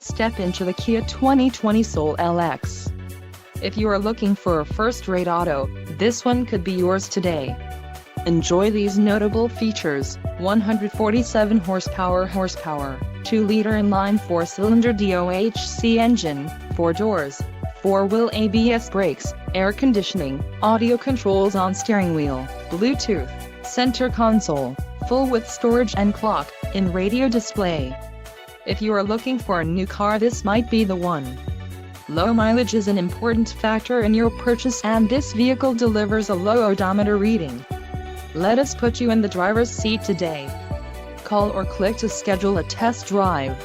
Step into the Kia 2020 Soul LX. If you are looking for a first-rate auto, this one could be yours today. Enjoy these notable features: 147 horsepower, 2-liter inline 4-cylinder DOHC engine, 4 doors, 4-wheel ABS brakes, air conditioning, audio controls on steering wheel, Bluetooth, center console, full-width storage and clock-in radio display. If you are looking for a new car, this might be the one. Low mileage is an important factor in your purchase, and this vehicle delivers a low odometer reading. Let us put you in the driver's seat today. Call or click to schedule a test drive.